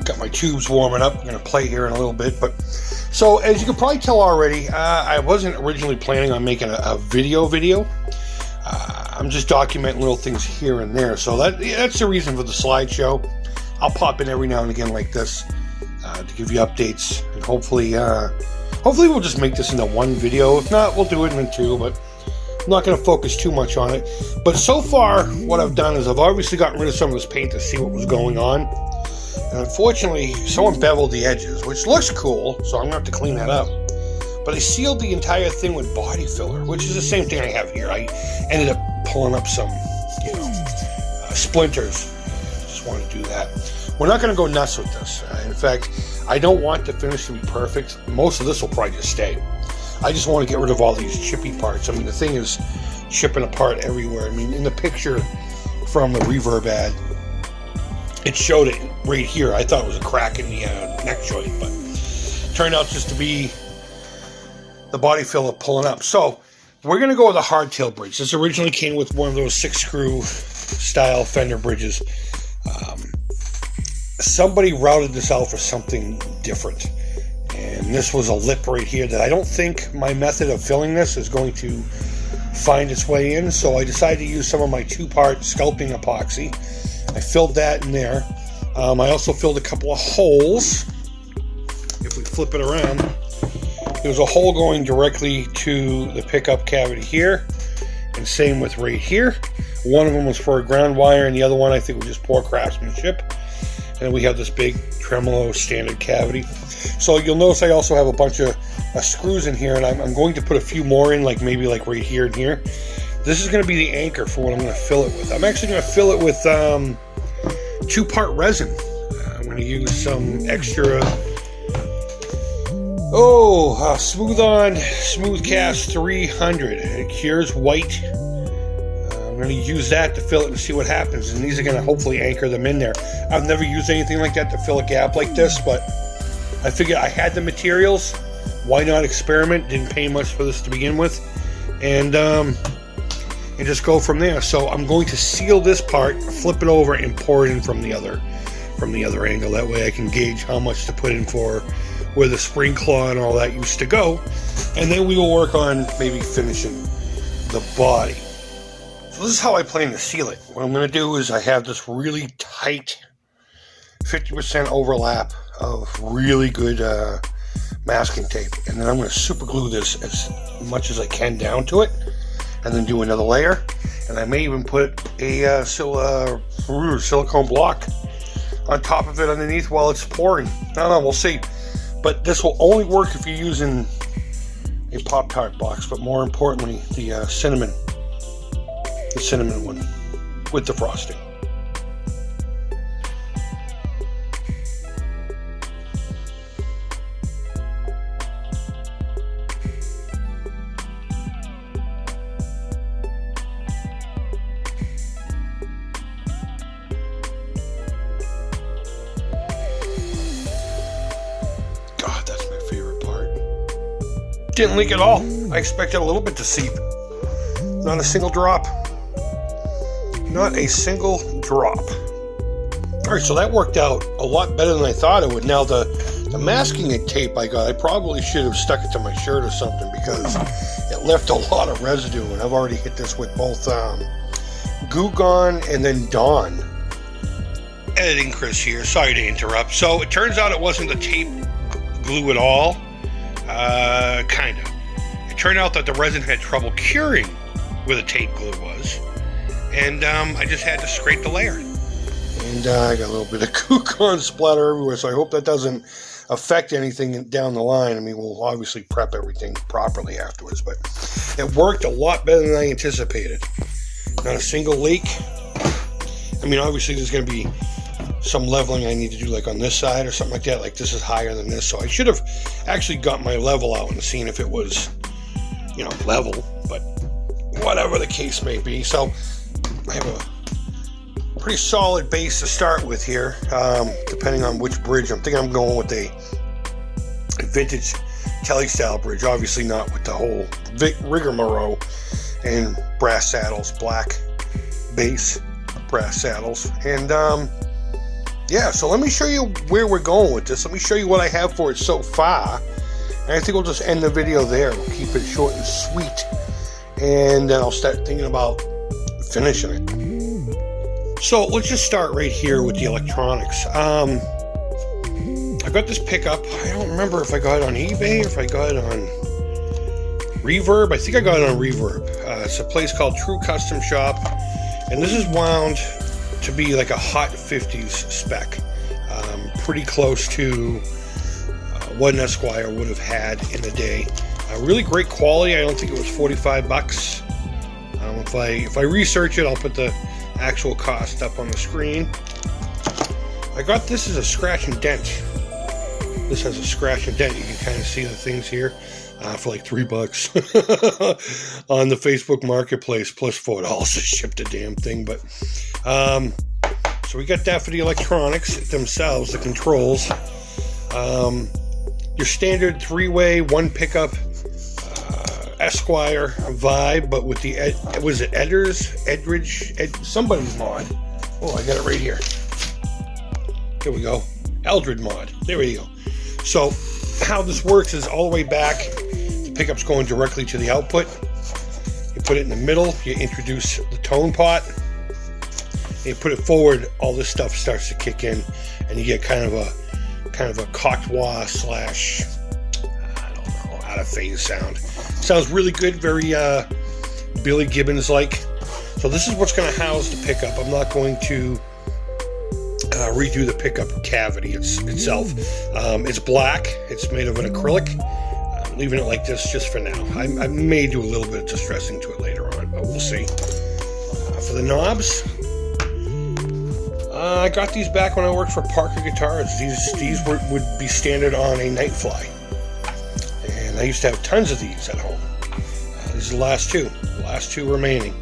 got my tubes warming up. I'm going to play here in a little bit. But so as you can probably tell already, I wasn't originally planning on making a video. I'm just documenting little things here and there. So that's the reason for the slideshow. I'll pop in every now and again like this to give you updates. And hopefully we'll just make this into one video. If not, we'll do it in two. But I'm not going to focus too much on it. But so far, what I've done is I've obviously gotten rid of some of this paint to see what was going on. And unfortunately, someone beveled the edges, which looks cool, so I'm going to have to clean that up. But I sealed the entire thing with body filler, which is the same thing I have here. I ended up pulling up some, splinters. Just want to do that. We're not going to go nuts with this. In fact, I don't want the finish to be perfect. Most of this will probably just stay. I just want to get rid of all these chippy parts. I mean, the thing is chipping apart everywhere. I mean, in the picture from the reverb ad, it showed it right here. I thought it was a crack in the neck joint, but it turned out just to be the body filler pulling up. So we're going to go with a Hardtail Bridge. This originally came with one of those 6-screw style Fender bridges. Somebody routed this out for something different. And this was a lip right here that I don't think my method of filling this is going to find its way in. So I decided to use some of my 2-part sculpting epoxy. I filled that in there. I also filled a couple of holes. If we flip it around, there's a hole going directly to the pickup cavity here. And same with right here. One of them was for a ground wire, and the other one I think was just poor craftsmanship. And we have this big tremolo standard cavity. So you'll notice I also have a bunch of screws in here, and I'm going to put a few more in, like maybe like right here and here. This is going to be the anchor for what I'm going to fill it with. I'm actually going to fill it with 2-part resin. I'm going to use some extra Smooth Cast 300. It cures white. I'm going to use that to fill it and see what happens, and these are going to hopefully anchor them in there. I've never used anything like that to fill a gap like this, but I figured I had the materials. Why not experiment? Didn't pay much for this to begin with, and just go from there. So I'm going to seal this part, flip it over, and pour it in from the other angle. That way I can gauge how much to put in for where the spring claw and all that used to go, and then we will work on maybe finishing the body. So this is how I plan to seal it. What I'm going to do is I have this really tight 50% overlap of really good masking tape, and then I'm going to super glue this as much as I can down to it, and then do another layer, and I may even put a silicone block on top of it underneath while it's pouring. I don't know, we'll see. But this will only work if you're using a Pop-Tart box, but more importantly, the cinnamon one with the frosting. God, that's my favorite part. Didn't leak at all. I expected a little bit to seep. Not a single drop. Not a single drop. Alright, so that worked out a lot better than I thought it would. Now, the masking tape I got, I probably should have stuck it to my shirt or something, because it left a lot of residue, and I've already hit this with both Goo Gone and then Dawn. Editing Chris here, sorry to interrupt. So it turns out it wasn't the tape glue at all. Kinda. It turned out that the resin had trouble curing where the tape glue was. And I just had to scrape the layer. And I got a little bit of Goo Gone splatter everywhere, so I hope that doesn't affect anything down the line. I mean, we'll obviously prep everything properly afterwards, but it worked a lot better than I anticipated. Not a single leak. I mean, obviously there's going to be some leveling I need to do, like on this side or something like that. Like this is higher than this, so I should have actually got my level out and seen if it was, level, but whatever the case may be. So I have a pretty solid base to start with here, depending on which bridge. I'm thinking I'm going with a vintage Telly style bridge, obviously not with the whole rigmarole and brass saddles, black base brass saddles. And yeah, so let me show you where we're going with this. Let me show you what I have for it so far. And I think we'll just end the video there. We'll keep it short and sweet. And then I'll start thinking about finishing it. So let's just start right here with the electronics. I got this pickup. I don't remember if I got it on eBay or if I got it on Reverb. I think I got it on Reverb. It's a place called True Custom Shop. And this is wound to be like a hot 50s spec. Pretty close to what an Esquire would have had in the day. Really great quality. I don't think it was 45 bucks. If I research it, I'll put the actual cost up on the screen. I got this as a scratch and dent. This has a scratch and dent. You can kind of see the things here for like $3 on the Facebook Marketplace, plus $4 to ship the damn thing. But so we got that for the electronics themselves, the controls. Your standard 3-way, 1 pickup Esquire vibe, but with the somebody's mod. Oh, I got it right here. Here we go. Eldred mod. There we go. So how this works is all the way back, the pickup's going directly to the output. You put it in the middle, you introduce the tone pot, and you put it forward, all this stuff starts to kick in, and you get kind of a coctois slash, I don't know, out of phase sound. Sounds really good, very Billy Gibbons like. So this is what's going to house the pickup. I'm not going to redo the pickup cavity itself. It's black. It's made of an acrylic. I'm leaving it like this just for now. I may do a little bit of distressing to it later on, but we'll see. For the knobs, I got these back when I worked for Parker Guitars. These would be standard on a Nightfly. And I used to have tons of these at home. These are the last two remaining.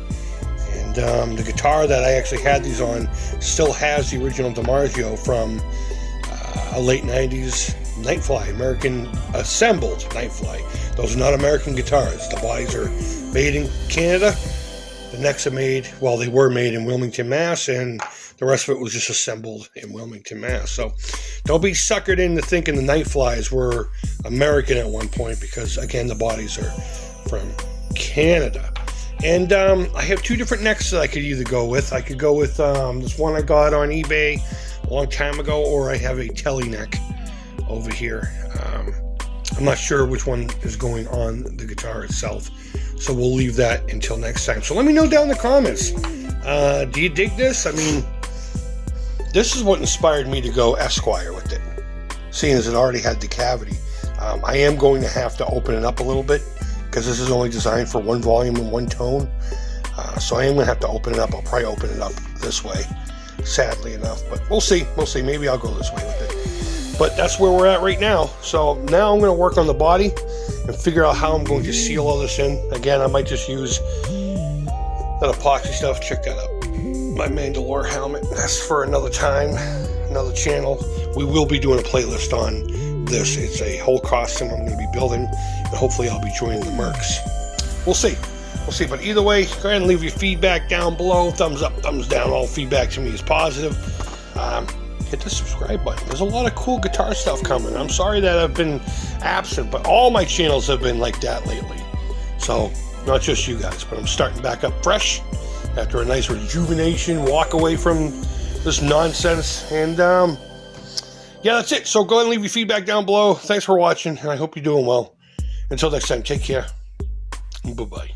And the guitar that I actually had these on still has the original DiMarzio from a late 90s Nightfly, American assembled Nightfly. Those are not American guitars. The bodies are made in Canada. The necks are made, well, they were made in Wilmington, Mass, and the rest of it was just assembled in Wilmington, Mass. So don't be suckered into thinking the Nightflies were American at one point, because, again, the bodies are from Canada. And I have 2 different necks that I could either go with. I could go with this one I got on eBay a long time ago, or I have a Telly neck over here. I'm not sure which one is going on the guitar itself, so we'll leave that until next time. So let me know down in the comments. Do you dig this? I mean, this is what inspired me to go Esquire with it, seeing as it already had the cavity. I am going to have to open it up a little bit, because this is only designed for 1 volume and 1 tone. So I am going to have to open it up. I'll probably open it up this way, sadly enough. But we'll see. We'll see. Maybe I'll go this way with it. But that's where we're at right now. So now I'm going to work on the body and figure out how I'm going to seal all this in. Again, I might just use that epoxy stuff. Check that out. My Mandalore helmet. That's for another time, another channel. We will be doing a playlist on this. It's a whole costume I'm going to be building, and hopefully I'll be joining the Mercs. We'll see. We'll see. But either way, go ahead and leave your feedback down below. Thumbs up, thumbs down. All feedback to me is positive. Hit the subscribe button. There's a lot of cool guitar stuff coming. I'm sorry that I've been absent, but all my channels have been like that lately. So, not just you guys, but I'm starting back up fresh after a nice rejuvenation, walk away from this nonsense. And, yeah, that's it. So go ahead and leave your feedback down below. Thanks for watching, and I hope you're doing well. Until next time, take care. Bye-bye.